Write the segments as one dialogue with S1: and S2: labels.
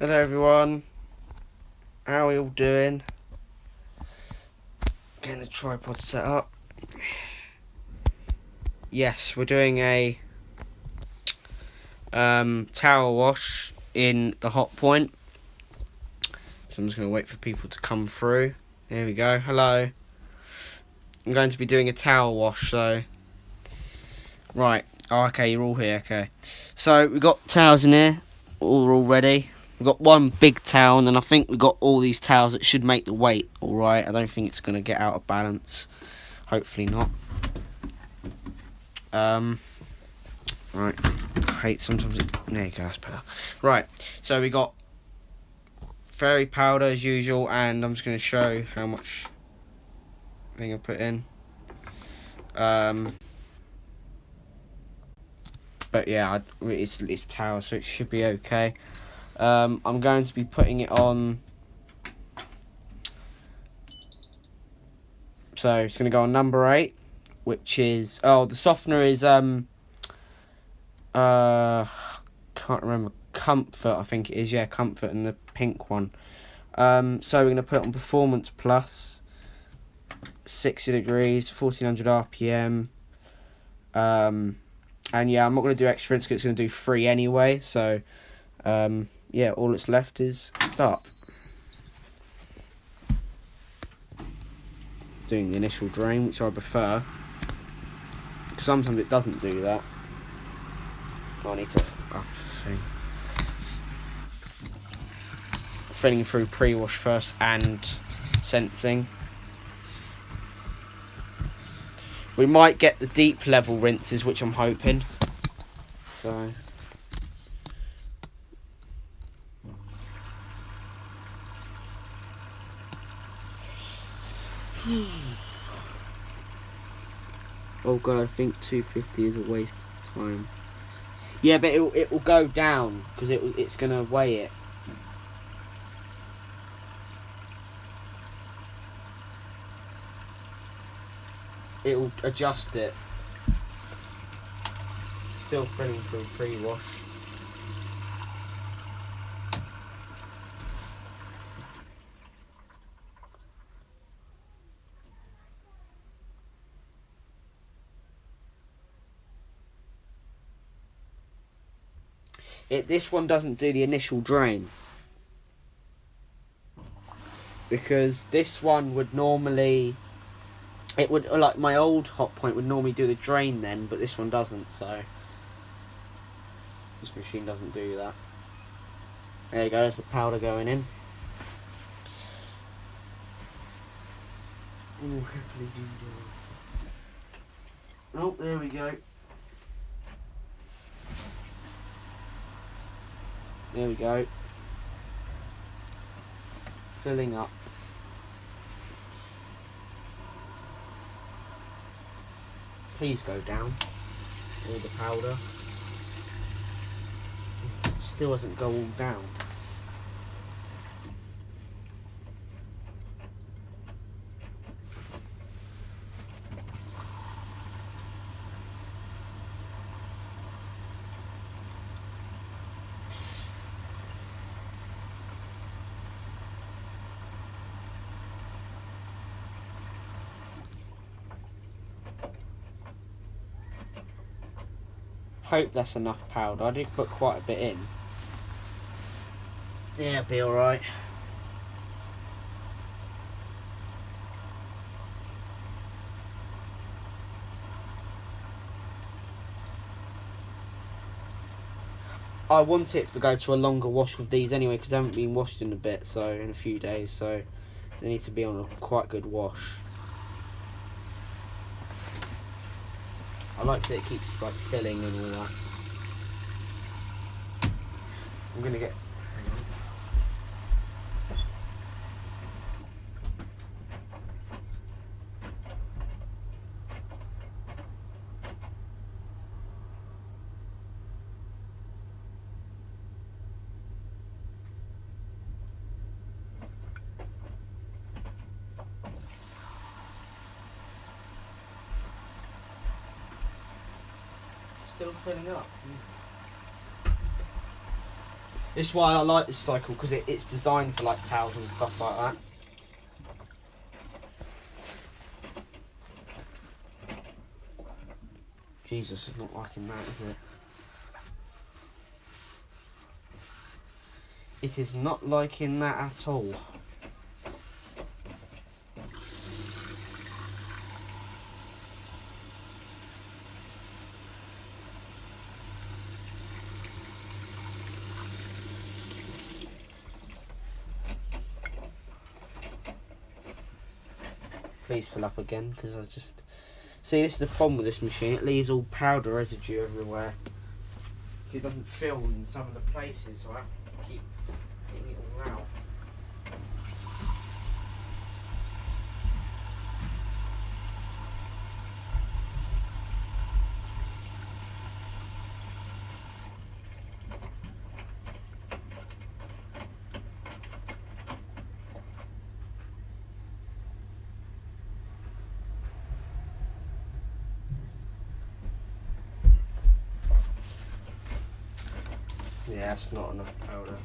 S1: Hello everyone, how are we all doing? Getting the tripod set up. Yes, we're doing a towel wash in the Hotpoint. So I'm just going to wait for people to come through. There we go, hello. I'm going to be doing a towel wash, so... Right, oh, okay, you're all here, okay. So, we've got towels in here, all ready. We've got one big towel, and I think we've got all these towels that should make the weight, alright. I don't think it's going to get out of balance. Hopefully not. Right, I hate sometimes it... There you go, that's better. Right, so we got fairy powder as usual, and I'm just going to show how much thing I put in. But yeah, it's towel, so it should be okay. I'm going to be putting it on... So it's going to go on number 8, which is... Oh, the softener is... Can't remember. Comfort, I think it is. Yeah, Comfort, and the pink one. So we're going to put it on Performance Plus, 60 degrees, 1400 RPM. And yeah, I'm not going to do extra rinse because it's going to do 3 anyway. So yeah, all that's left is start. Doing the initial drain, which I prefer, because sometimes it doesn't do that. Oh, I need to up the thing. Filling through pre-wash first and sensing. We might get the deep level rinses, which I'm hoping. So. Oh god, I think 250 is a waste of time. Yeah, but it will go down because it's gonna weigh it. It will adjust it. Still filling through pre-wash. This one doesn't do the initial drain, because this one would normally, it would, like my old Hotpoint would normally do the drain then, but this one doesn't. So this machine doesn't do that. There you go. There's the powder going in. Oh, there we go. There we go. Filling up. Please go down. All the powder. Still doesn't go all down. Hope that's enough powder. I did put quite a bit in. Yeah, be alright. I want it to go to a longer wash with these anyway, because they haven't been washed in a bit, so in a few days, so they need to be on a quite good wash. I like that it keeps like filling and all that. I'm gonna get. Hang on. Still filling up. This is why I like this cycle, because it's designed for like towels and stuff like that. Jesus, it's not liking that, is it? It is not liking that at all. Please fill up again, because I just... See, this is the problem with this machine. It leaves all powder residue everywhere. It doesn't fill in some of the places, so I have to keep getting it all out. Yeah, that's not enough powder.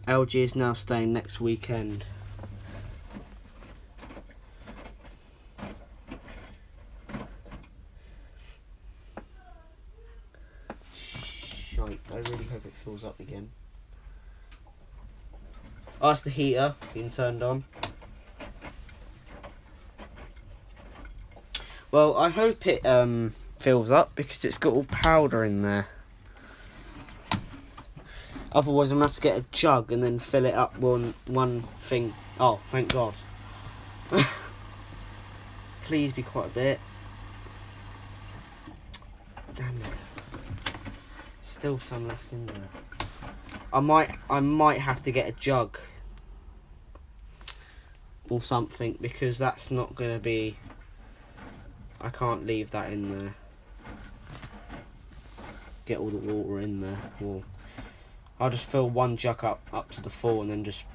S1: LG is now staying next weekend. Shite, I really hope it fills up again. Oh, that's the heater being turned on. Well, I hope it fills up, because it's got all powder in there. Otherwise, I'm going to have to get a jug and then fill it up one thing. Oh, thank God. Please be quite a bit. Damn it. Still some left in there. I might have to get a jug or something, because that's not going to be... I can't leave that in there. Get all the water in there. Well, I'll just fill one jug up to the full and then just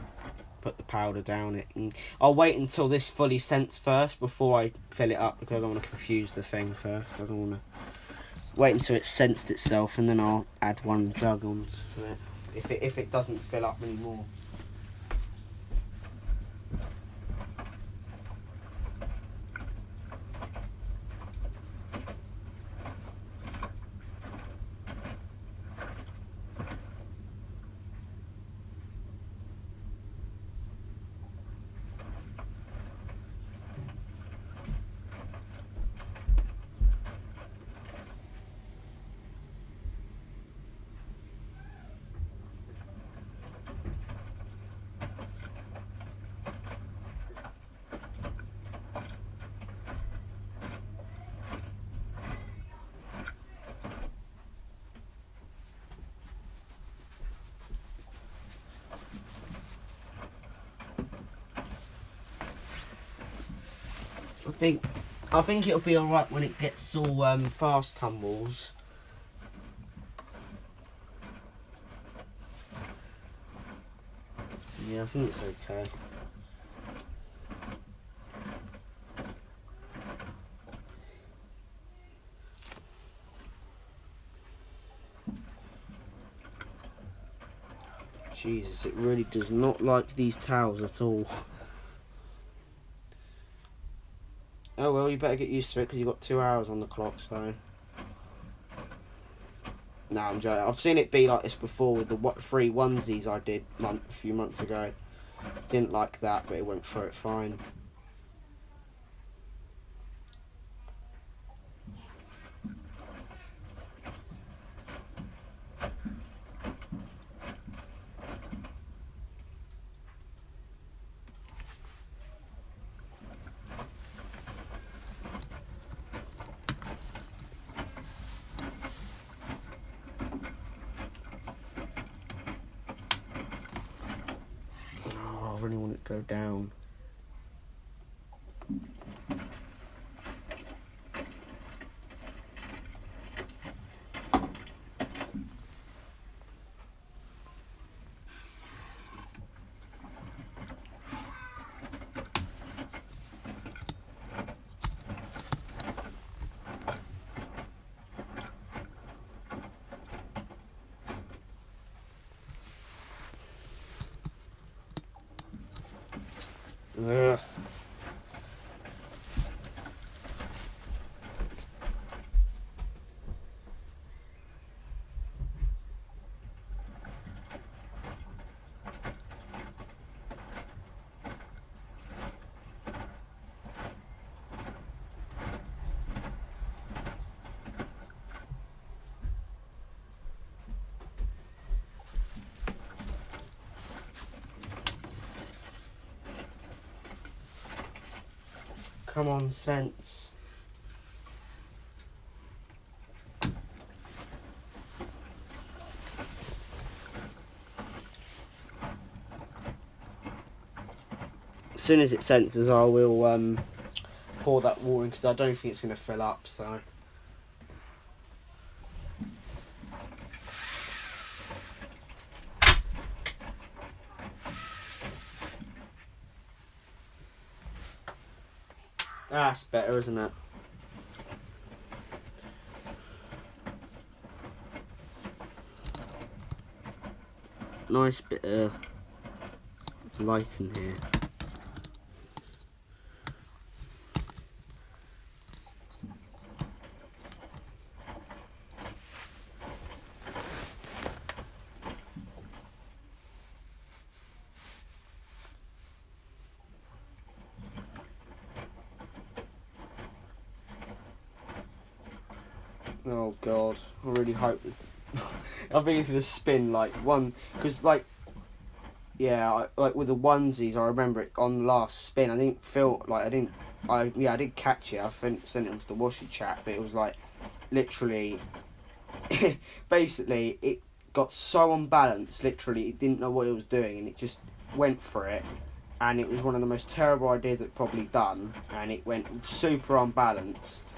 S1: put the powder down it. And I'll wait until this fully scents first before I fill it up, because I don't want to confuse the thing first. I don't want to wait until it's sensed itself, and then I'll add one jug onto it if it doesn't fill up anymore. I think it'll be alright when it gets all fast tumbles. Yeah, I think it's okay. Jesus, it really does not like these towels at all. Oh well, you better get used to it, because you've got 2 hours on the clock, so... No, I'm joking. I've seen it be like this before with the 3 onesies I did a few months ago. Didn't like that, but it went through it fine. Oh, I really want it to go down. Ugh. Come on, sense. As soon as it senses, I will pour that water in because I don't think it's going to fill up. So. That's better, isn't it? Nice bit of light in here. Oh god, I really hope. I think it's gonna spin like one, because like, yeah, like with the onesies, I remember it on the last spin. I didn't feel like I did catch it. I sent it to the washy chat, but it was like literally, basically it got so unbalanced. Literally, it didn't know what it was doing, and it just went for it. And it was one of the most terrible ideas it probably done, and it went super unbalanced.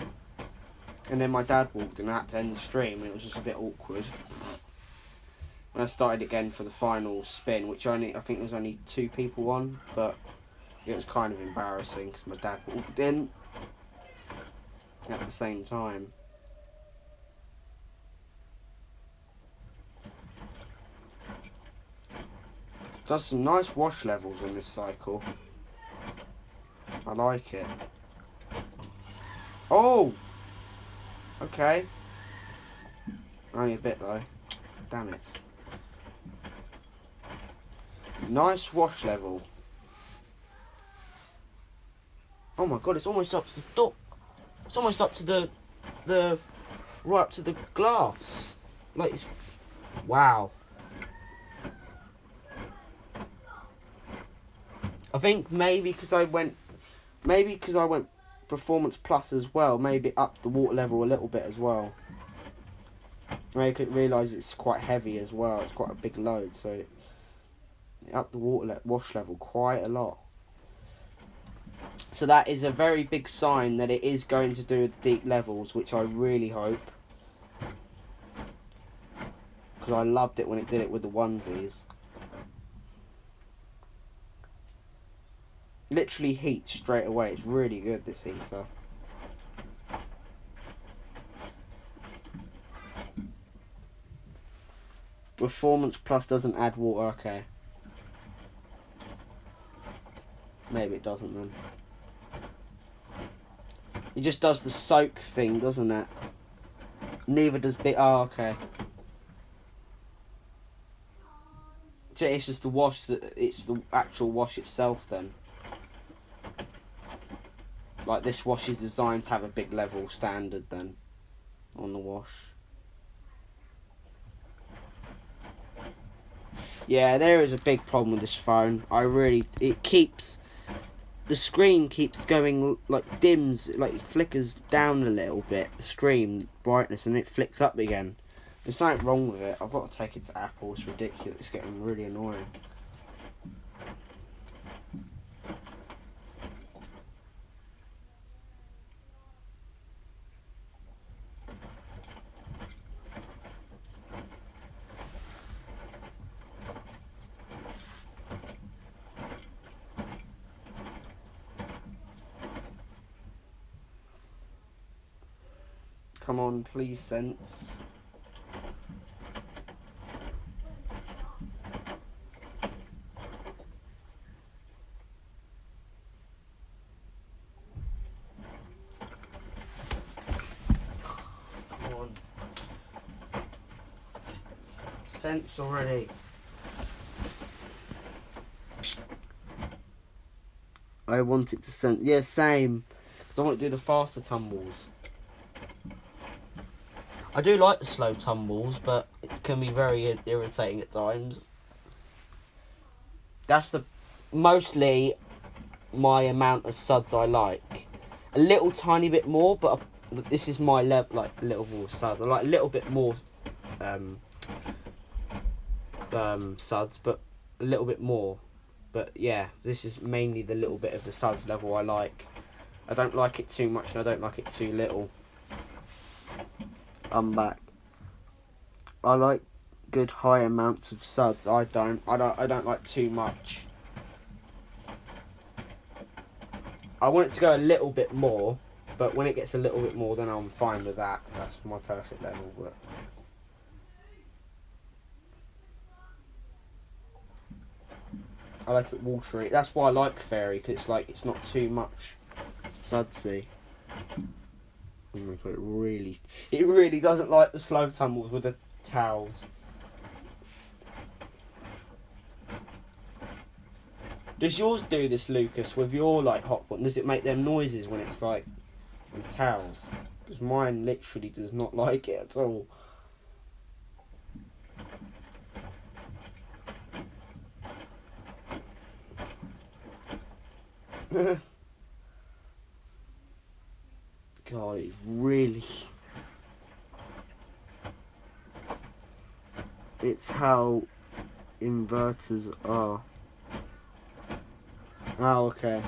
S1: And then my dad walked in and I had to end the stream, and it was just a bit awkward. And I started again for the final spin, which I think there was only 2 people on, but it was kind of embarrassing because my dad walked in at the same time. Does some nice wash levels on this cycle. I like it. Oh! Okay. Only a bit though. Damn it. Nice wash level. Oh my god, it's almost up to the top. It's almost up to the right up to the glass. Like it's wow. I think maybe because I went Performance Plus as well, maybe up the water level a little bit as well. I could realise it's quite heavy as well. It's quite a big load, so it upped the wash level quite a lot. So that is a very big sign that it is going to do with the deep levels, which I really hope. Because I loved it when it did it with the onesies. Literally heats straight away. It's really good, this heater. Performance Plus doesn't add water, okay. Maybe it doesn't then. It just does the soak thing, doesn't it? Neither does oh, okay. So it's just the wash, it's the actual wash itself then. Like this wash is designed to have a big level standard then on the wash. Yeah, there is a big problem with this phone. The screen keeps going, like dims, like it flickers down a little bit, the screen brightness, and it flicks up again. There's something wrong with it. I've got to take it to Apple. It's ridiculous. It's getting really annoying. Come on, please, sense. scents already. I want it to scent. Yeah, same. Because I want to do the faster tumbles. I do like the slow tumbles, but it can be very irritating at times. That's mostly my amount of suds I like. A little tiny bit more, but this is my level, like a little more suds. I like a little bit more suds, but a little bit more. But yeah, this is mainly the little bit of the suds level I like. I don't like it too much and I don't like it too little. I'm back. I like good high amounts of suds. I don't like too much. I want it to go a little bit more, but when it gets a little bit more, then I'm fine with that. That's my perfect level. But I like it watery. That's why I like fairy, because it's like it's not too much sudsy. Oh my god, it really doesn't like the slow tumbles with the towels. Does yours do this, Lucas, with your like Hotpoint? Does it make them noises when it's like with towels? Because mine literally does not like it at all. God, it's really... It's how inverters are. Oh, okay.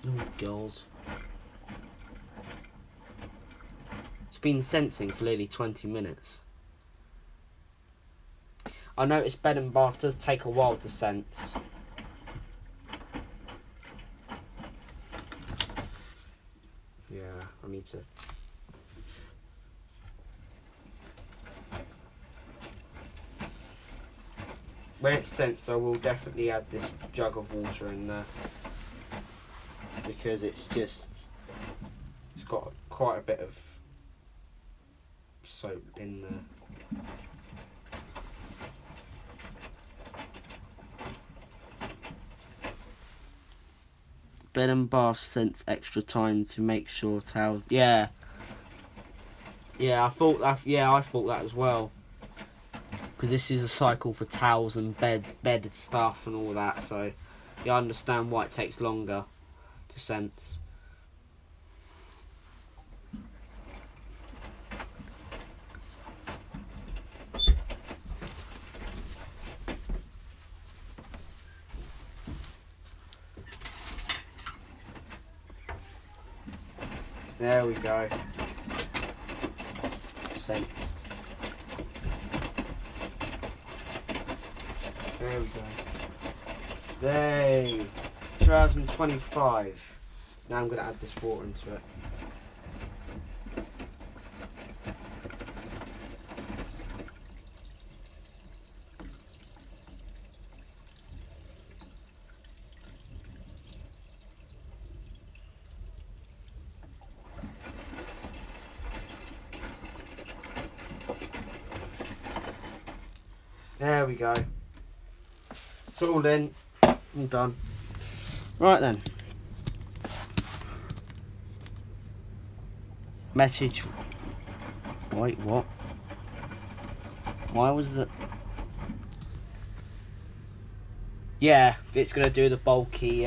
S1: Oh, girls. It's been sensing for nearly 20 minutes. I noticed bed and bath does take a while to sense. Yeah, I need to... When it's sensed, I will definitely add this jug of water in there. Because it's got quite a bit of soap in there. Bed and bath sense extra time to make sure towels. Yeah. Yeah, I thought that as well. Because this is a cycle for towels and bedded stuff and all that, so you understand why it takes longer to sense. There we go. Sensed. There we go. There. 2025. Now I'm going to add this water into it. There we go. It's all in. I'm done. Right then. Message. Wait, what? Why was it? Yeah, it's going to do the bulky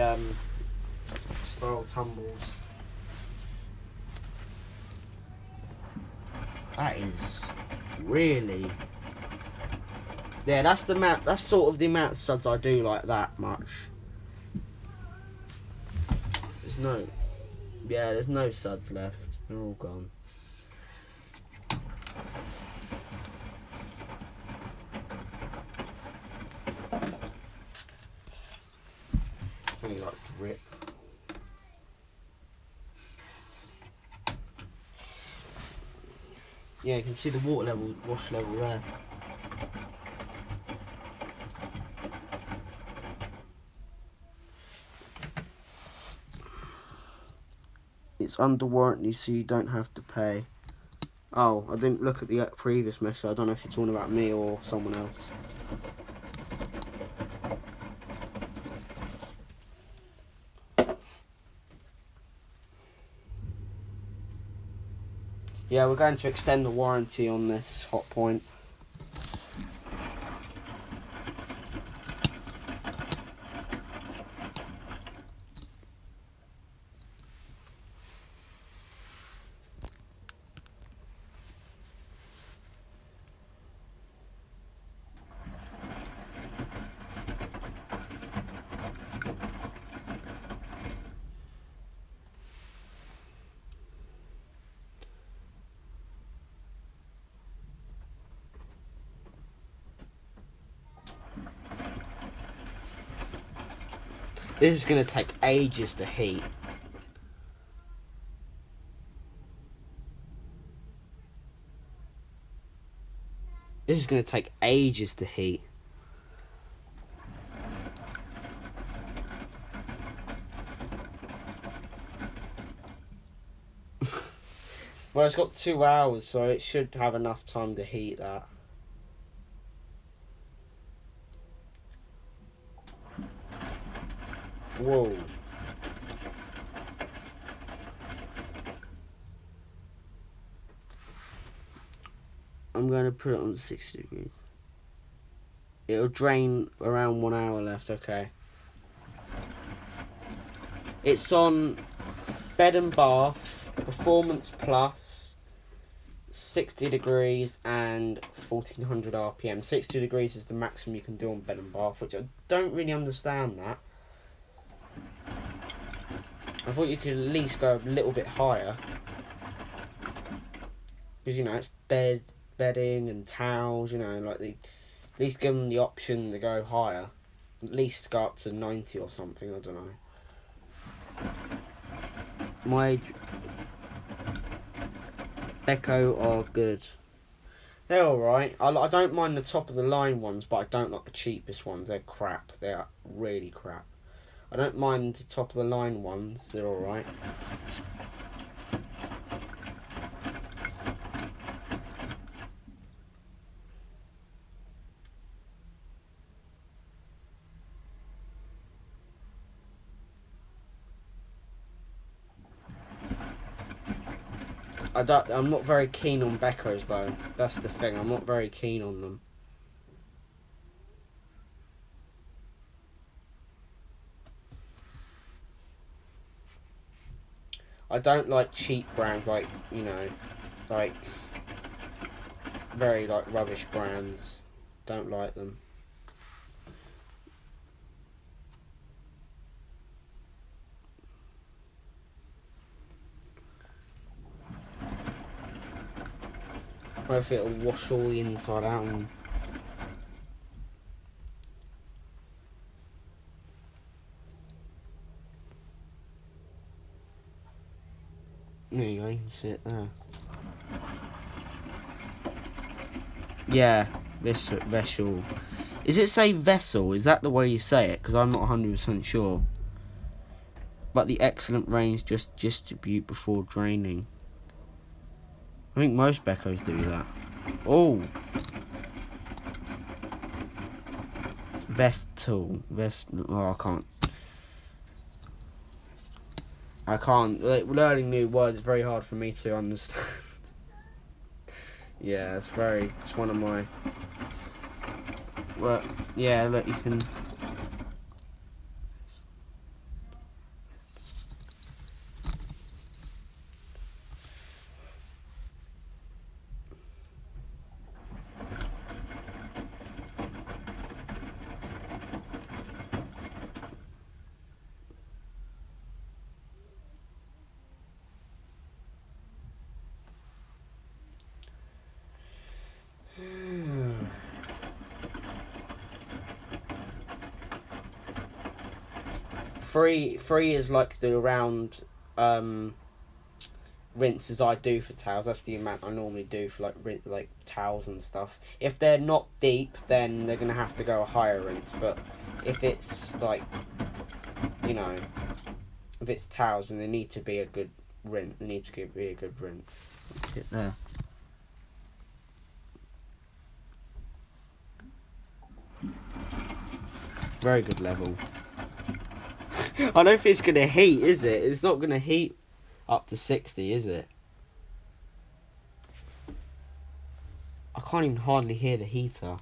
S1: style tumbles. That is really... Yeah, that's the amount. That's sort of the amount of suds I do like that much. There's no suds left. They're all gone. Only like drip. Yeah, you can see the water level, wash level there. It's under warranty, so you don't have to pay. Oh, I didn't look at the previous message. I don't know if you're talking about me or someone else. Yeah, we're going to extend the warranty on this Hotpoint. This is going to take ages to heat. This is going to take ages to heat. Well, it's got 2 hours, so it should have enough time to heat that. Whoa. I'm going to put it on 60 degrees. It'll drain around 1 hour left, okay. It's on Bed and Bath, Performance Plus, 60 degrees and 1400 RPM. 60 degrees is the maximum you can do on Bed and Bath, which I don't really understand that. I thought you could at least go a little bit higher. Because, you know, it's bedding and towels, you know, like at least give them the option to go higher. At least go up to 90 or something, I don't know. My Beko are good. They're alright. I don't mind the top of the line ones, but I don't like the cheapest ones. They're crap. They are really crap. I don't mind the top of the line ones. They're alright. I'm not very keen on Bekos though. That's the thing. I'm not very keen on them. I don't like cheap brands like, you know, like very like rubbish brands. Don't like them. Or if it'll wash all the inside out. And there you go, you can see it there. Yeah, vessel. Is it say vessel? Is that the way you say it? Because I'm not 100% sure. But the excellent rains just distribute before draining. I think most Bekos do that. Oh! Vestal. Oh, I can't. Learning new words is very hard for me to understand. Yeah, it's one of my... Well, yeah, look, you can... Free is like the around rinse as I do for towels. That's the amount I normally do for like towels and stuff. If they're not deep, then they're gonna have to go a higher rinse. But if it's like, you know, if it's towels, then they need to be a good rinse. They need to be a good rinse. Get there. Very good level. I don't think it's gonna heat, is it? It's not gonna heat up to 60, is it? I can't even hardly hear the heater.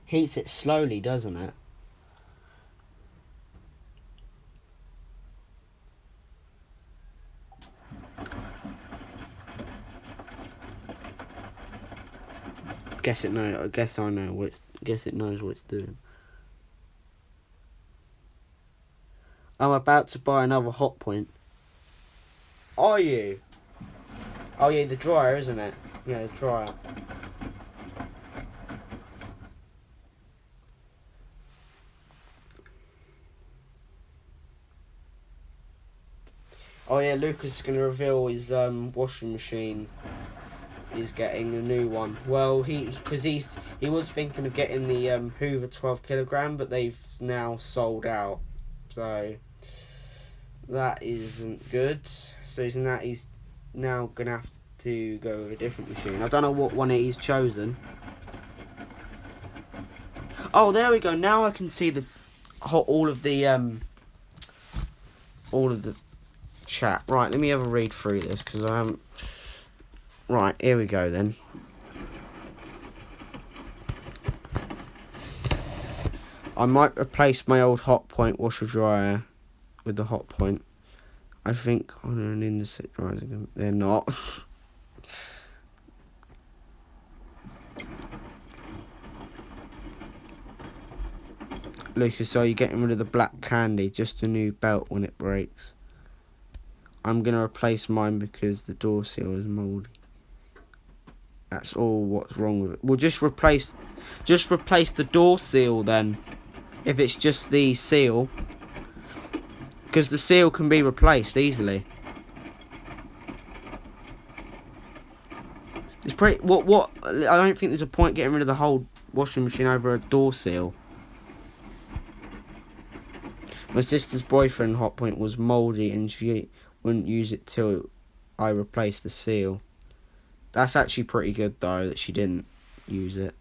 S1: Heats it slowly, doesn't it? Guess it knows. I guess I know what it's. Guess it knows what it's doing. I'm about to buy another Hotpoint. Are you? Oh yeah, the dryer, isn't it? Yeah, the dryer. Oh yeah, Lucas is gonna reveal his washing machine. He's getting a new one. Well, he was thinking of getting the Hoover 12 kilogram, but they've now sold out. So that isn't good. So he's now gonna have to go with a different machine. I don't know what one he's chosen. Oh, there we go. Now I can see all of the chat. Right, let me have a read through this because I haven't. Right, here we go then. I might replace my old Hotpoint washer dryer with the Hotpoint. I think they're an inset dryer. They're not. Lucas, are you getting rid of the black candy? Just a new belt when it breaks. I'm gonna replace mine because the door seal is mouldy. That's all what's wrong with it. We'll just replace the door seal then. If it's just the seal. Because the seal can be replaced easily. It's pretty what I don't think there's a point getting rid of the whole washing machine over a door seal. My sister's boyfriend Hotpoint was mouldy and she wouldn't use it till I replaced the seal. That's actually pretty good though that she didn't use it.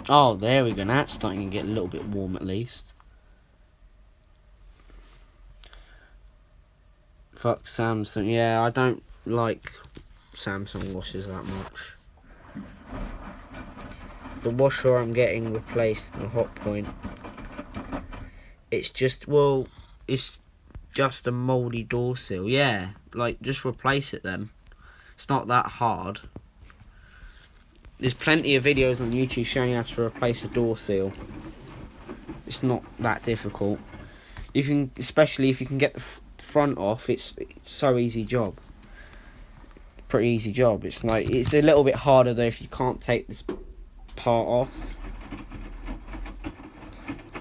S1: Oh, there we go. Now it's starting to get a little bit warm at least. Fuck Samsung. Yeah, I don't like Samsung washers that much. The washer I'm getting replaced, the Hotpoint. It's just a mouldy door seal. Yeah, like just replace it then. It's not that hard. There's plenty of videos on YouTube showing you how to replace a door seal. It's not that difficult. You can, especially if you can get the front off. It's so easy job. Pretty easy job. It's a little bit harder though if you can't take this part off.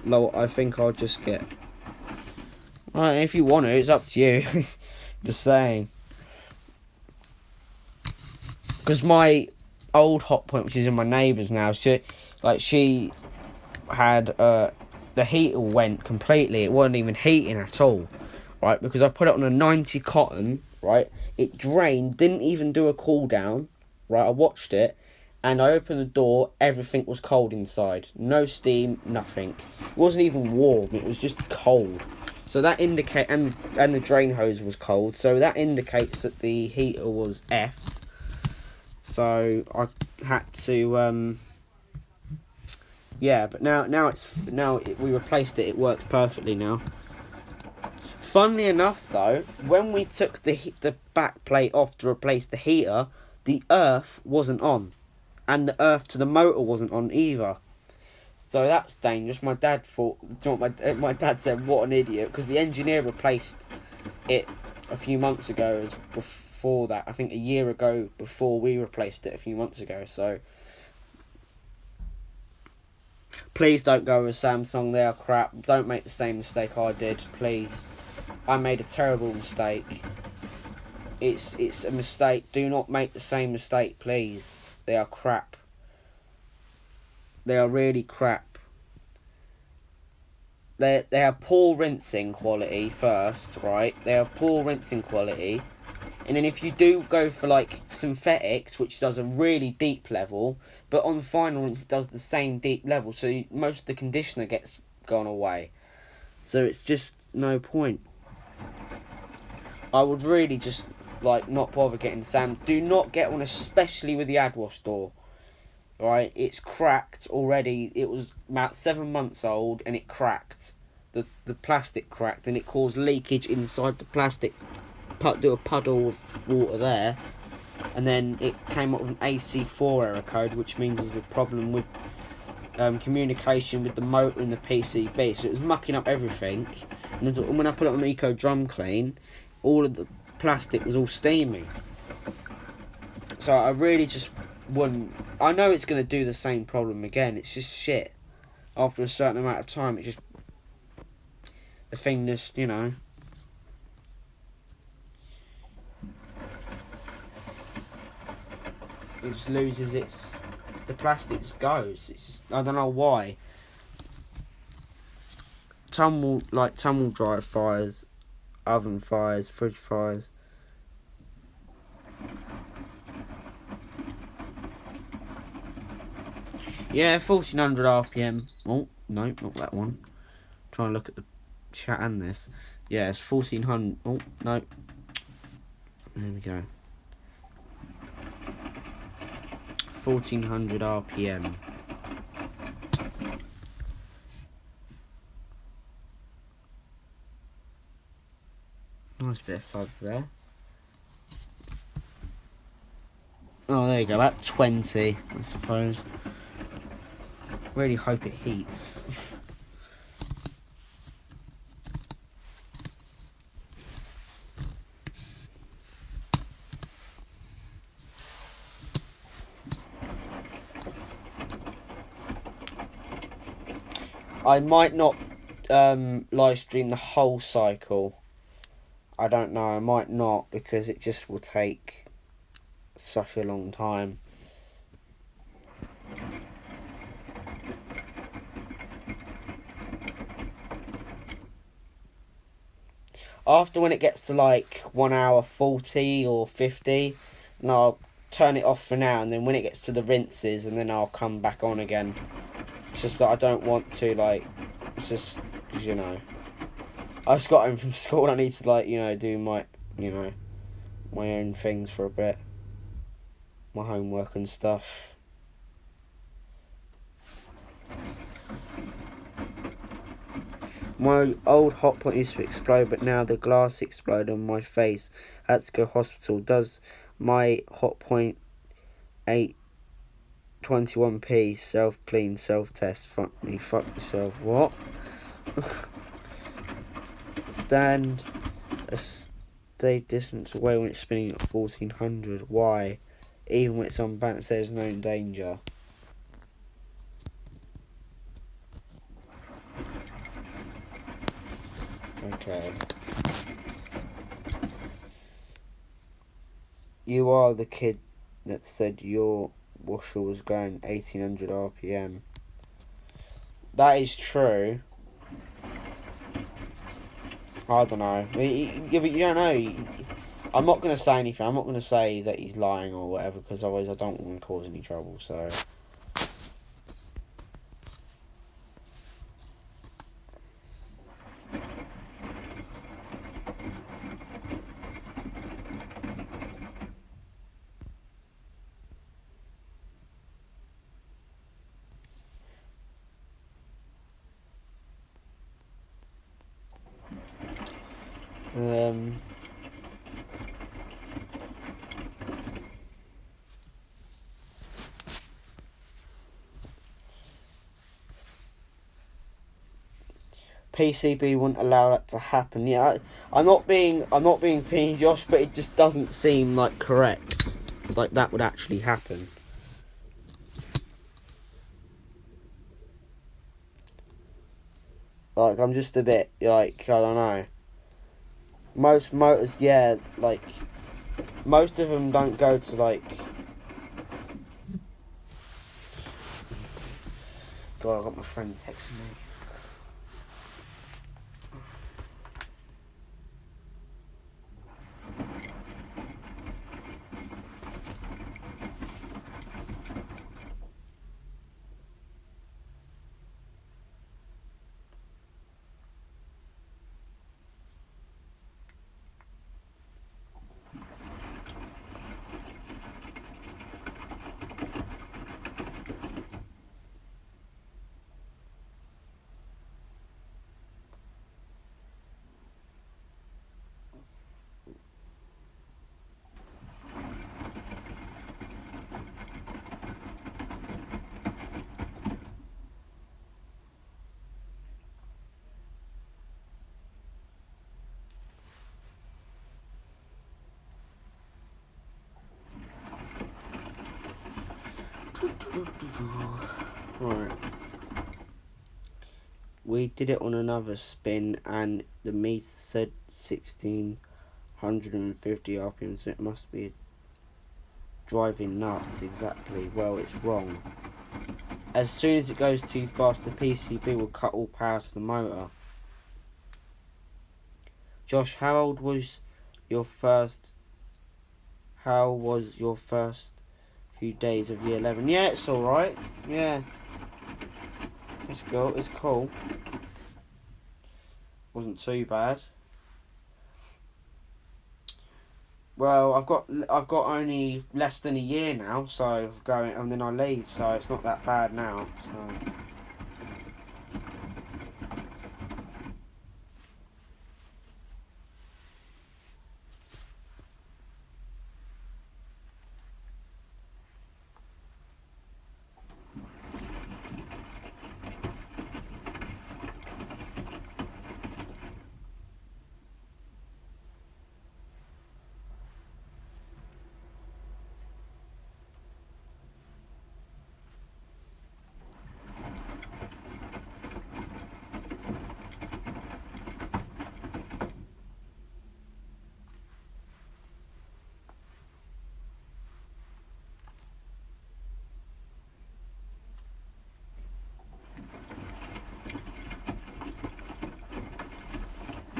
S1: I think I'll just get. Right, if you want to, it's up to you. Just saying. Because my old Hotpoint, which is in my neighbour's now, she had the heater went completely. It wasn't even heating at all, right? Because I put it on a 90 cotton, right? It drained, didn't even do a cool down, right? I watched it, and I opened the door. Everything was cold inside. No steam, nothing. It wasn't even warm. It was just cold. So that indicate and the drain hose was cold. So that indicates that the heater was effed. So I had to, yeah. But now we replaced it. It works perfectly now. Funnily enough, though, when we took the back plate off to replace the heater, the earth wasn't on, and the earth to the motor wasn't on either. So that's dangerous. My dad thought. Do you know what my dad said? What an idiot! Because the engineer replaced it a few months ago. As before that, I think a year ago before we replaced it a few months ago. So please don't go with Samsung. They are crap. Don't make the same mistake I did, please. I made a terrible mistake. It's a mistake. Do not make the same mistake, please. They are crap. They are really crap. They have poor rinsing quality first, right? They have poor rinsing quality. And then if you do go for like synthetics, which does a really deep level, but on final rinse it does the same deep level, so most of the conditioner gets gone away. So it's just no point. I would really just like not bother getting Sam. Do not get one, especially with the AdWash door. Right, it's cracked already. It was about 7 months old and it cracked. The plastic cracked and it caused leakage inside the plastic. Do a puddle of water there, and then it came up with an AC4 error code, which means there's a problem with communication with the motor and the PCB. So it was mucking up everything. And when I put it on Eco Drum Clean, all of the plastic was all steamy. So I really just wouldn't. I know it's going to do the same problem again. It's just shit. After a certain amount of time, it just. The thing just, you know. It just loses its. The plastic just goes. It's just, I don't know why. Tumble dryer fires, oven fires, fridge fires. Yeah, 1400 RPM. Oh, no, not that one. Trying to look at the chat and this. Yeah, it's 1400. Oh, no. There we go. 1400 RPM. Nice bit of suds there. Oh, there you go. About 20, I suppose. Really hope it heats. I might not live stream the whole cycle. I don't know. I might not, because it just will take such a long time. After when it gets to like 1 hour 40 or 50, and I'll turn it off for now, and then when it gets to the rinses, and then I'll come back on again. It's just that I don't want to, like, it's just, you know, I just got home from school and I need to, like, you know, do my, you know, my own things for a bit. My homework and stuff. My old Hotpoint used to explode, but now the glass exploded on my face. I had to go to hospital. Does my Hotpoint 821p self-clean, self-test? Fuck yourself. What? Stand a safe distance away when it's spinning at 1400. Why? Even when it's on balance, there's no danger. Okay. You are the kid that said your washer was going 1800 RPM. That is true. I don't know. Yeah, but you don't know. I'm not going to say anything. I'm not going to say that he's lying or whatever, because otherwise I don't want to cause any trouble, so... PCB wouldn't allow that to happen. Yeah, I'm not being funny, Josh, but it just doesn't seem like correct. Like that would actually happen. Like I'm just a bit like I don't know. Most motors, yeah, like most of them don't go to like. God, I got my friend texting me. Right. We did it on another spin and the meter said 1650 RPM, so it must be driving nuts. Exactly. Well, it's wrong. As soon as it goes too fast, the PCB will cut all power to the motor. Josh, how was your first few days of year 11? Yeah, it's alright. Yeah. It's cool. It's cool. Wasn't too bad. Well, I've got only less than a year now, so I'm going, and then I leave, so it's not that bad now. So.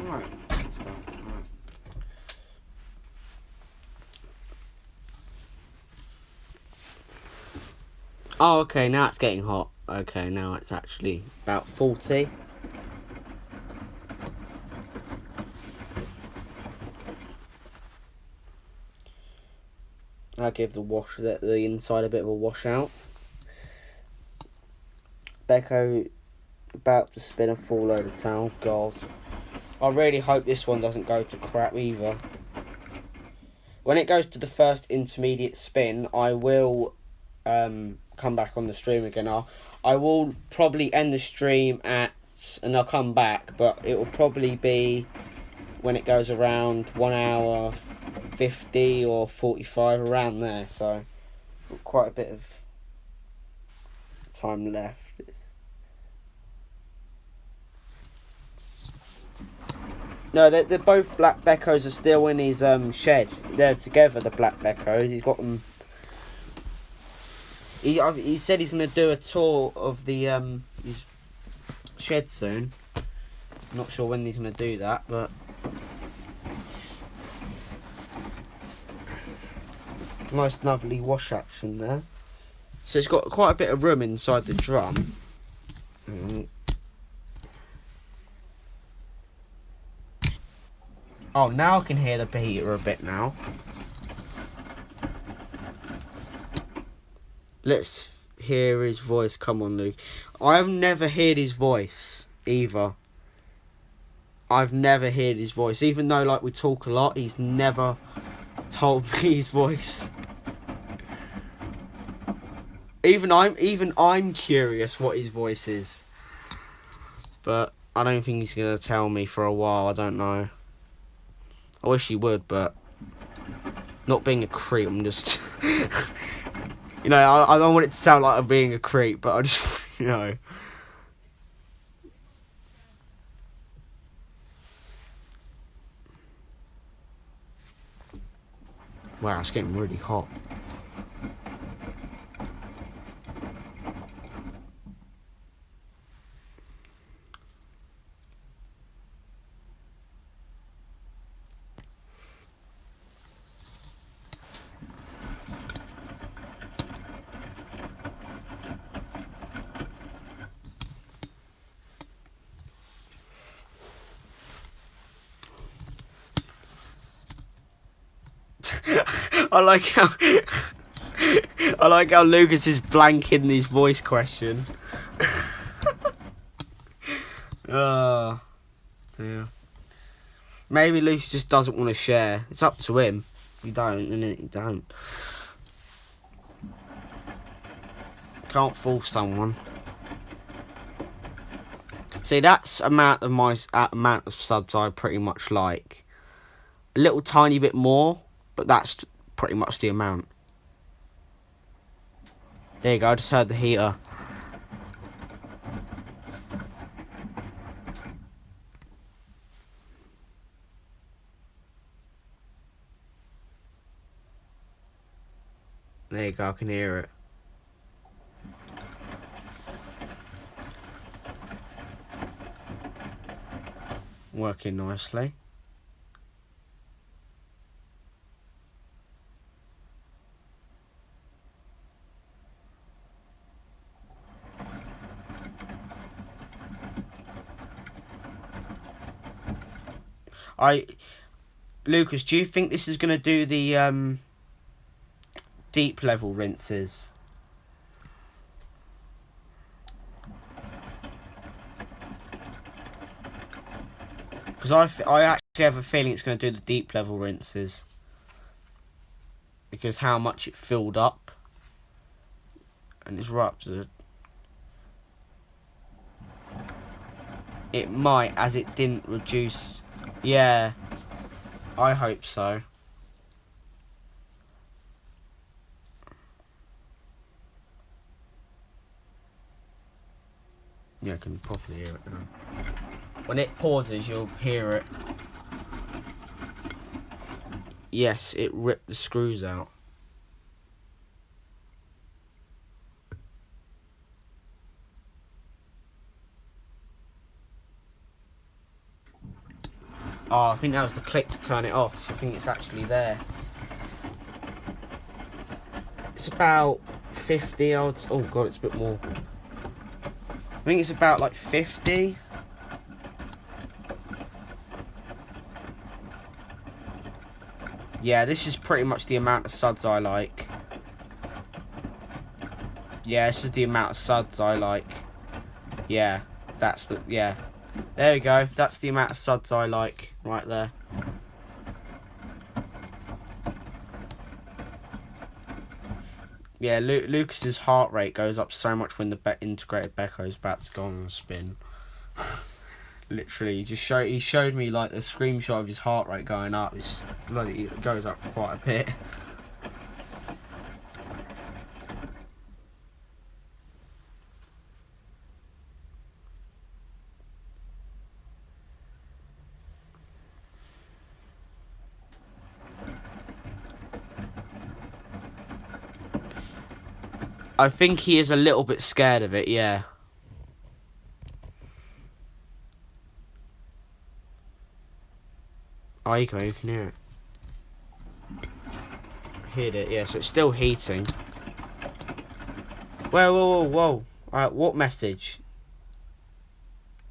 S1: Right. Oh, okay, now it's getting hot. Okay, now it's actually about 40. I'll give the inside a bit of a wash out. Becco about to spin a full load of towel. God. I really hope this one doesn't go to crap either. When it goes to the first intermediate spin, I will come back on the stream again. I will probably end the stream and I'll come back, but it will probably be when it goes around 1 hour 50 or 45, around there. So quite a bit of time left. No, they're both black Beckos are still in his shed. They're together, the black Beckos. He's got them. He said he's going to do a tour of the his shed soon. I'm not sure when he's going to do that, but nice lovely wash action there. So it's got quite a bit of room inside the drum. Oh, now I can hear the beater a bit now. Let's hear his voice. Come on, Luke. I've never heard his voice either. I've never heard his voice. Even though, like, we talk a lot, he's never told me his voice. Even I'm curious what his voice is. But I don't think he's going to tell me for a while. I don't know. I wish he would, but not being a creep, I'm just... You know, I don't want it to sound like I'm being a creep, but I just, you know... Wow, it's getting really hot. I like how Lucas is blanking his voice question. Oh, dear. Maybe Lucas just doesn't want to share. It's up to him. You don't, innit? You don't. Can't force someone. See, that's amount of subs I pretty much like. A little tiny bit more, but that's pretty much the amount. There you go, I just heard the heater. There you go, I can hear it. Working nicely. Lucas, do you think this is going to do the deep level rinses? Because I actually have a feeling it's going to do the deep level rinses. Because how much it filled up. And it's right up to the... It might, as it didn't reduce... Yeah. I hope so. Yeah, I can properly hear it now. When it pauses, you'll hear it. Yes, it ripped the screws out. Oh, I think that was the click to turn it off. I think it's actually there. It's about 50 odds. Oh god, it's a bit more. I think it's about like 50. Yeah, this is pretty much the amount of suds I like. Yeah, this is the amount of suds I like. Yeah, that's the... Yeah. There we go. That's the amount of suds I like. Right there. Yeah, Lucas's heart rate goes up so much when the integrated Becco is about to go on a spin. Literally, he showed me like the screenshot of his heart rate going up. It's bloody, it goes up quite a bit. I think he is a little bit scared of it, yeah. Oh, you can hear it. Heard it, yeah, so it's still heating. Whoa. Alright, what message?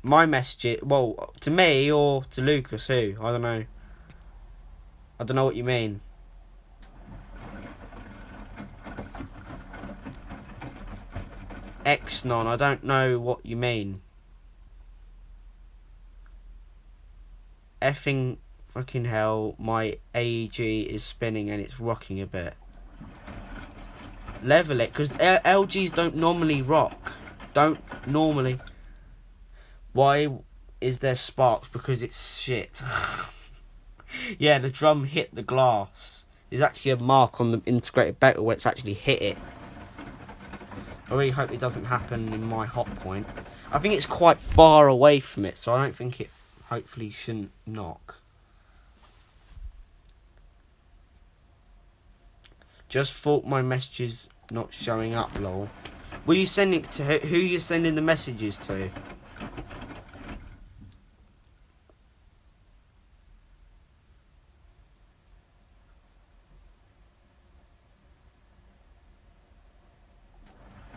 S1: My message, well, to me or to Lucas, who? I don't know. I don't know what you mean. Xnon, I don't know what you mean. effing fucking hell, my AEG is spinning and it's rocking a bit. Level it, because LGs don't normally rock. Don't normally. Why is there sparks? Because it's shit. Yeah, the drum hit the glass. There's actually a mark on the integrated bezel where it's actually hit it. I really hope it doesn't happen in my Hotpoint. I think it's quite far away from it, so I don't think it hopefully shouldn't knock. Just thought my messages not showing up, lol. Were you sending it to who you sending the messages to?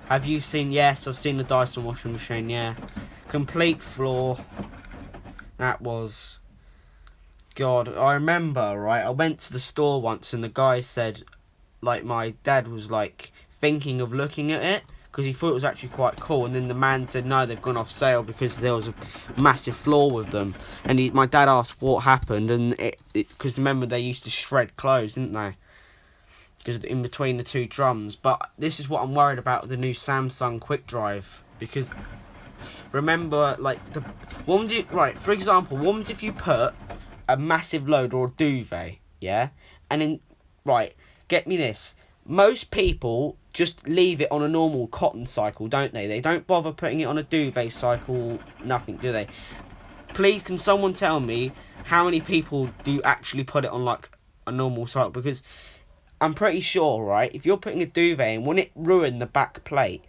S1: Have you seen? Yes, I've seen the Dyson washing machine, yeah. Complete floor. That was... God, I remember, right, I went to the store once and the guy said, like, my dad was, like, thinking of looking at it because he thought it was actually quite cool, and then the man said, no, they've gone off sale because there was a massive flaw with them. And my dad asked what happened, and because remember, they used to shred clothes, didn't they? Because in between the two drums. But this is what I'm worried about, the new Samsung Quick Drive, because remember, like, right, for example, what if you put a massive load or a duvet, yeah, and then, right, get me this, most people just leave it on a normal cotton cycle, don't they? They don't bother putting it on a duvet cycle, nothing, do they? Please, can someone tell me how many people do actually put it on, like, a normal cycle? Because I'm pretty sure, right, if you're putting a duvet in, wouldn't it ruin the back plate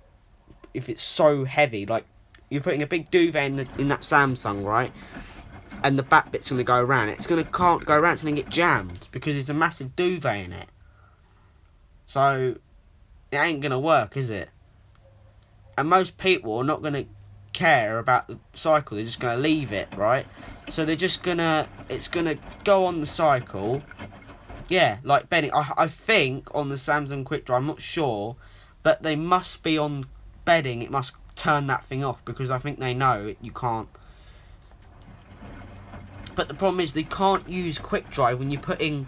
S1: if it's so heavy? Like, you're putting a big duvet in that Samsung, right, and the back bit's going to go around. Can't go around, it's going to get jammed because there's a massive duvet in it. So, it ain't going to work, is it? And most people are not going to care about the cycle. They're just going to leave it, right? So they're just going to... It's going to go on the cycle. Yeah, like bedding. I think on the Samsung Quick Drive, I'm not sure, but they must be on bedding. It must turn that thing off because I think they know you can't. But the problem is they can't use Quick Drive when you're putting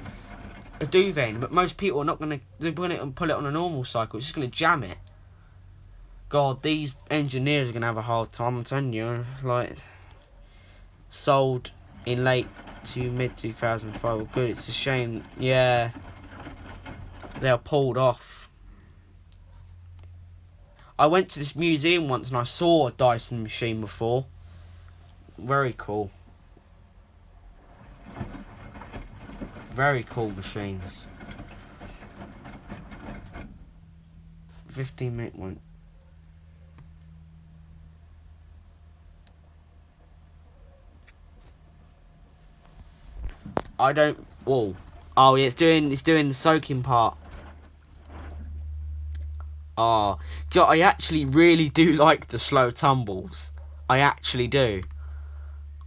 S1: a duvet in. But most people are not going to... They're going to put it on a normal cycle. It's just going to jam it. God, these engineers are going to have a hard time, I'm telling you. Like, sold in late to mid 2005. Good, it's a shame. Yeah. They are pulled off. I went to this museum once and I saw a Dyson machine before. Very cool. Very cool machines. 15-minute one. I don't... Oh. Oh, yeah, it's doing the soaking part. Oh. I actually really do like the slow tumbles. I actually do.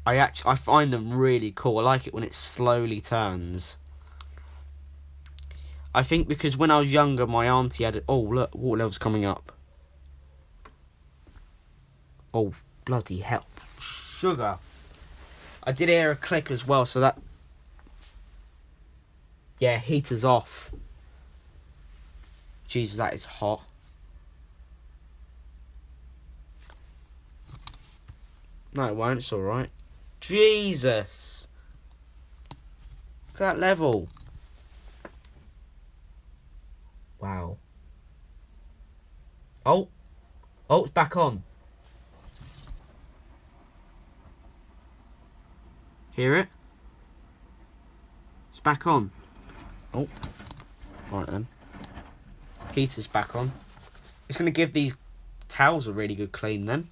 S1: I find them really cool. I like it when it slowly turns. I think because when I was younger, my auntie had... Oh, look, water level's coming up. Oh, bloody hell. Sugar. I did hear a click as well, so that... Yeah, heater's off. Jesus, that is hot. No, it won't. It's alright. Jesus. Look at that level. Wow. Oh. Oh, it's back on. Hear it? It's back on. Oh. Right then. Heater's back on. It's going to give these towels a really good clean then.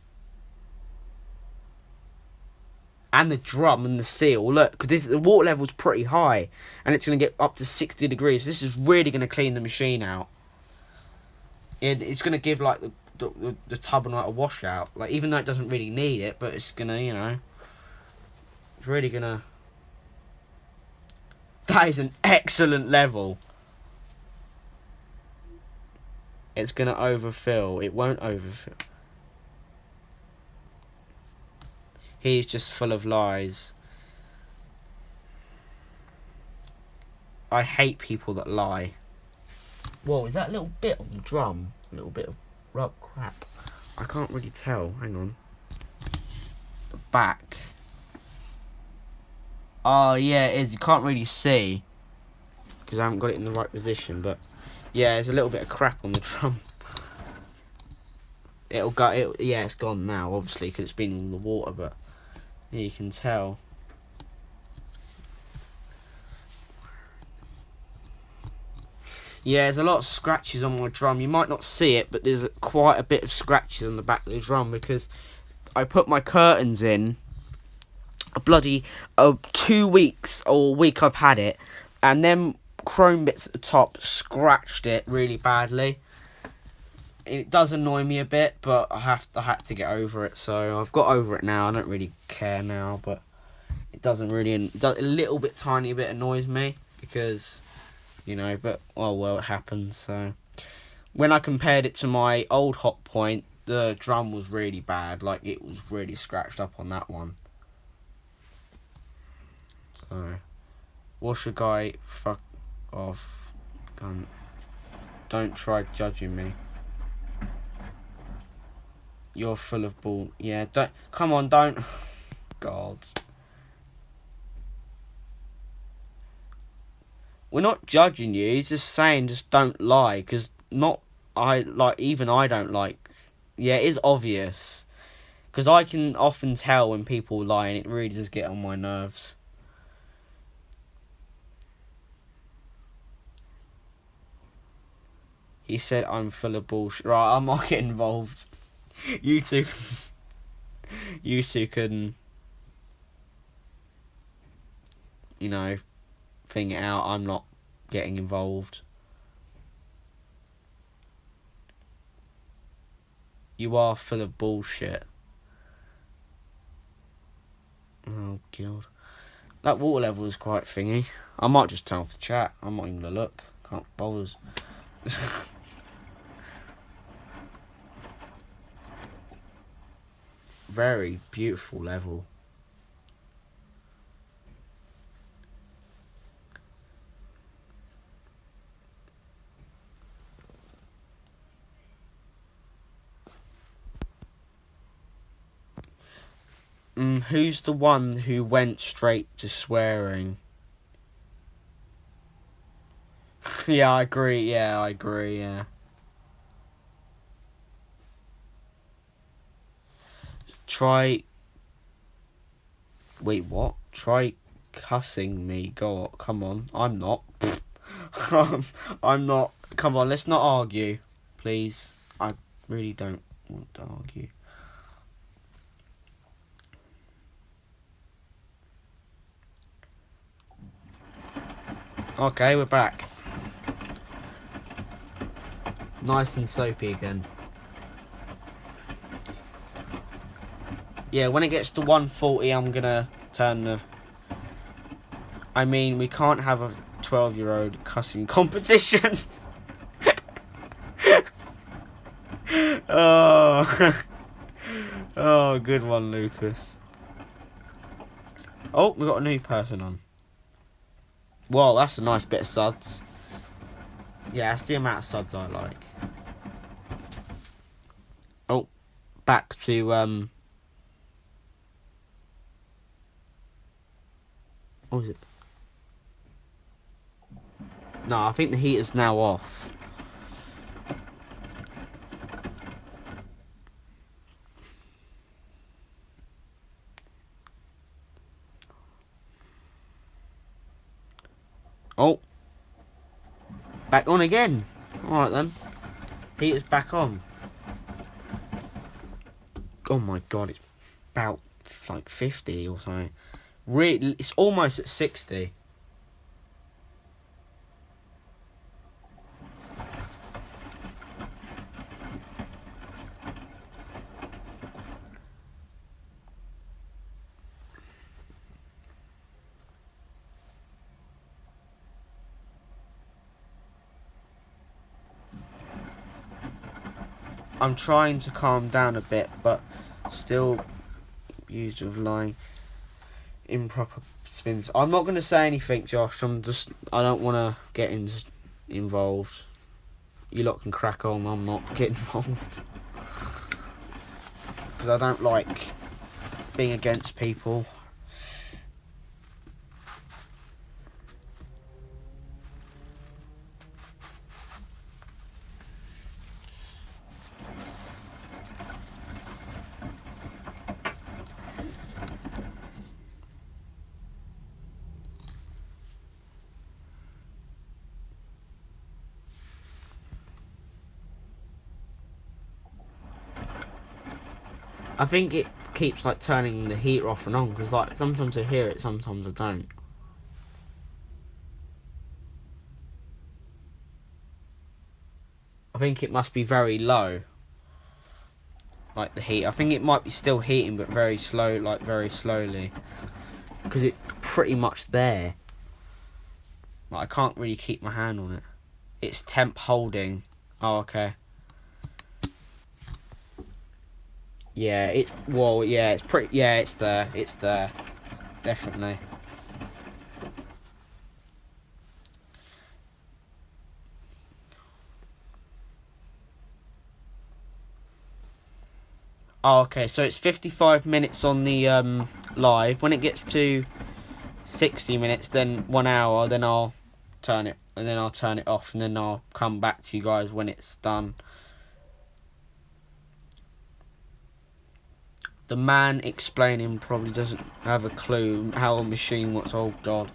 S1: And the drum and the seal. Look, because the water level's pretty high. And it's going to get up to 60 degrees. This is really going to clean the machine out. It's going to give, like, the tub and, like, a washout. Like, even though it doesn't really need it. But it's going to, you know. It's really going to... That is an excellent level. It's going to overfill. It won't overfill. He's just full of lies. I hate people that lie. Whoa, is that a little bit on the drum? A little bit of crap. I can't really tell. Hang on. The back. Oh, yeah, it is. You can't really see. Because I haven't got it in the right position. But, yeah, there's a little bit of crap on the drum. It'll go. Yeah, it's gone now, obviously, because it's been in the water. But, yeah, you can tell. Yeah, there's a lot of scratches on my drum. You might not see it, but there's quite a bit of scratches on the back of the drum because I put my curtains in a bloody 2 weeks or a week I've had it, and them chrome bits at the top scratched it really badly. It does annoy me a bit, but I had to get over it, so I've got over it now. I don't really care now, but it doesn't really. A little bit, tiny bit annoys me because, you know, but oh well, it happens. So when I compared it to my old Hotpoint, the drum was really bad. Like, it was really scratched up on that one. So, what's your guy? Fuck off, gun. Don't try judging me. You're full of bull. Yeah, don't. Come on, don't. God. We're not judging you. He's just saying, just don't lie, because even I don't like. Yeah, it is obvious, because I can often tell when people lie, and it really does get on my nerves. He said I'm full of bullshit. Right, I might get involved. You two can, you know, thing it out. I'm not getting involved. You are full of bullshit. Oh, God. That water level is quite thingy. I might just turn off the chat. I'm not even going to look. Can't bother. Very beautiful level. Who's the one who went straight to swearing? Yeah, I agree. Yeah. Wait, what? Try cussing me. Go on. Come on. I'm not. I'm not. Come on, let's not argue. Please. I really don't want to argue. Okay, we're back. Nice and soapy again. Yeah, when it gets to 140, I'm gonna turn the... I mean, we can't have a 12-year-old cussing competition. Oh. Oh, good one, Lucas. Oh, we got a new person on. Well, that's a nice bit of suds. Yeah, that's the amount of suds I like. Oh, back to what was it? No, I think the heater's now off. Oh, back on again. All right then, heater's back on. Oh my God, it's about like 50 or something. Really, it's almost at 60. I'm trying to calm down a bit, but still used with lying. Improper spins. I'm not going to say anything, Josh. I don't want to get involved. You lot can crack on. I'm not getting involved. Because I don't like being against people. I think it keeps like turning the heater off and on because like sometimes I hear it, sometimes I don't. I think it must be very low. Like the heat. I think it might be still heating but very slow, like very slowly. Because it's pretty much there. Like I can't really keep my hand on it. It's temp holding. Oh, okay. Yeah, it's pretty. Yeah, it's there. It's there, definitely. Oh, okay. So it's 55 minutes on the live. When it gets to 60 minutes, then 1 hour, then I'll turn it, and then I'll turn it off, and then I'll come back to you guys when it's done. The man explaining probably doesn't have a clue how a machine works. Oh god.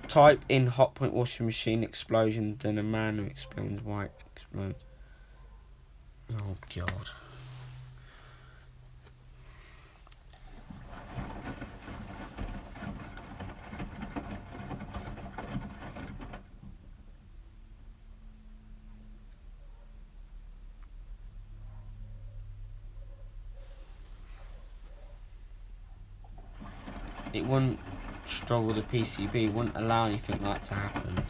S1: Type in Hotpoint washing machine explosion, then a man who explains why it explodes. Oh god. It wouldn't struggle with the PCB, wouldn't allow anything like that to happen.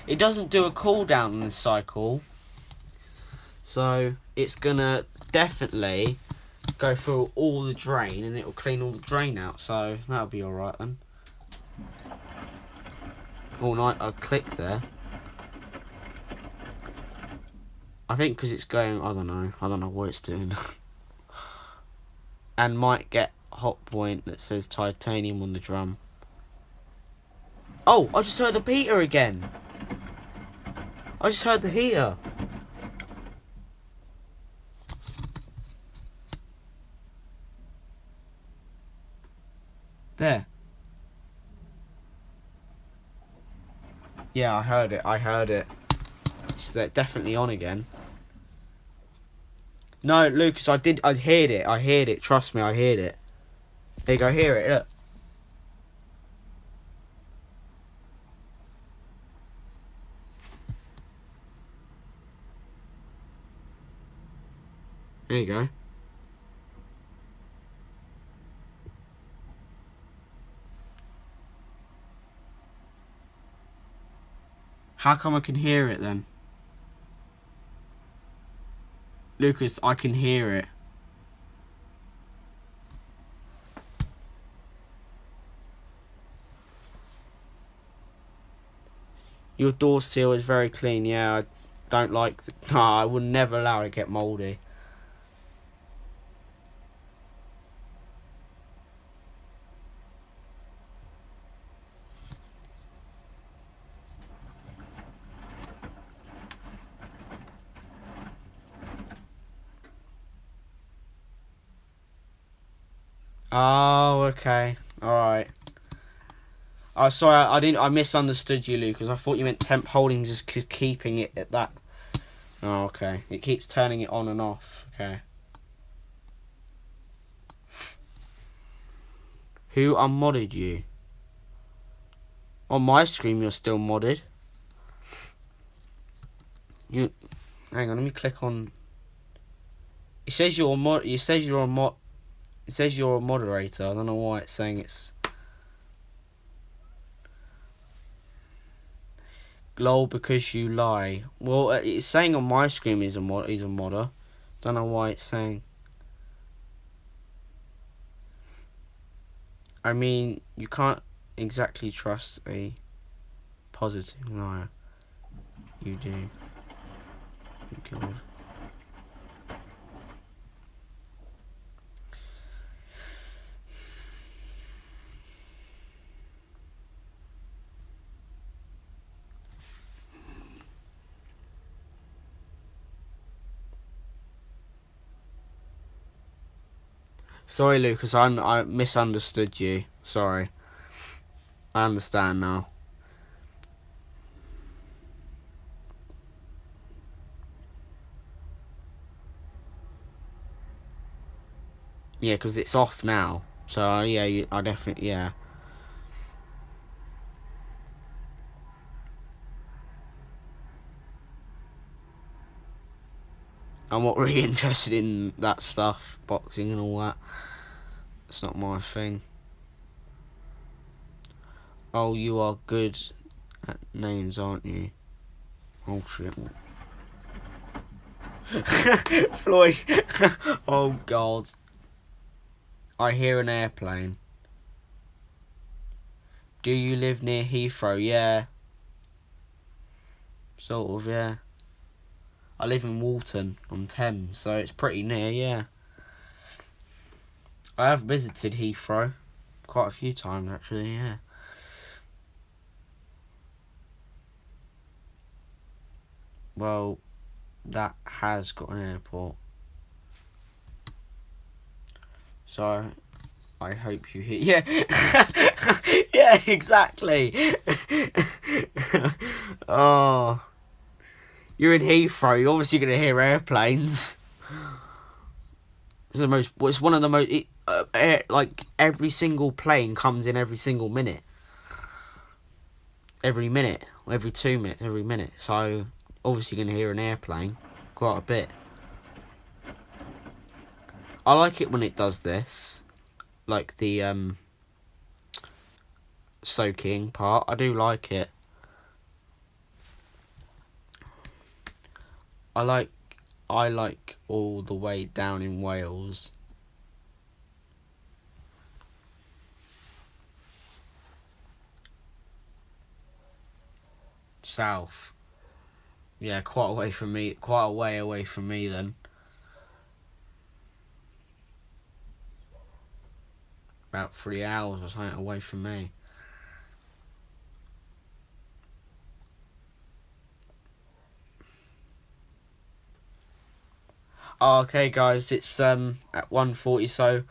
S1: It doesn't do a cooldown on this cycle, so it's gonna definitely go through all the drain and it will clean all the drain out, so that'll be alright then. Oh, night I clicked there. I think because it's going, I don't know what it's doing. And might get Hotpoint that says titanium on the drum. Oh, I just heard the heater again. I just heard the heater. There. Yeah, I heard it. It's definitely on again. No, Lucas, I heard it. Trust me, I heard it. There you go, hear it, look. There you go. How come I can hear it then? Lucas, I can hear it. Your door seal is very clean. Yeah, I don't like... I would never allow it to get mouldy. Oh, okay. Alright. Oh, sorry, I misunderstood you, Lucas. I thought you meant temp holding, just keeping it at that. Oh, okay. It keeps turning it on and off. Okay. Who unmodded you? On my screen, you're still modded. Hang on, let me click on... It says you're a moderator. I don't know why it's saying it's... Lol, because you lie. Well, it's saying on my screen he's a modder. Don't know why it's saying. I mean, you can't exactly trust a positive liar. You do. God. Sorry, Lucas. I misunderstood you. Sorry. I understand now. Yeah, because it's off now. So yeah, I definitely yeah. I'm not really interested in that stuff, boxing and all that. It's not my thing. Oh, you are good at names, aren't you? Oh shit. Floyd. Oh god. I hear an airplane. Do you live near Heathrow? Yeah. Sort of, yeah. I live in Walton on Thames, so it's pretty near, yeah. I have visited Heathrow quite a few times, actually, yeah. Well, that has got an airport. So, I hope you hear. Yeah! Yeah, exactly! Oh. You're in Heathrow, you're obviously going to hear airplanes. It's one of the most. Like, every single plane comes in every single minute. Every minute. Every 2 minutes, every minute. So, obviously, you're going to hear an airplane quite a bit. I like it when it does this. Like the soaking part. I do like it. I like all the way down in Wales. South. Yeah, quite away from me. Quite a way away from me then. About 3 hours or something away from me. Oh, okay, guys, it's at 1:40, so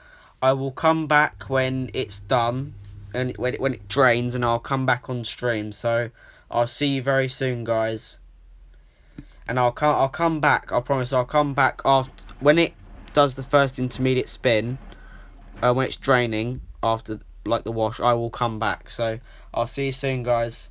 S1: I will come back when it's done, and when it drains, and I'll come back on stream. So I'll see you very soon, guys. And I'll come back. I promise I'll come back after when it does the first intermediate spin. When it's draining after like the wash, I will come back. So I'll see you soon, guys.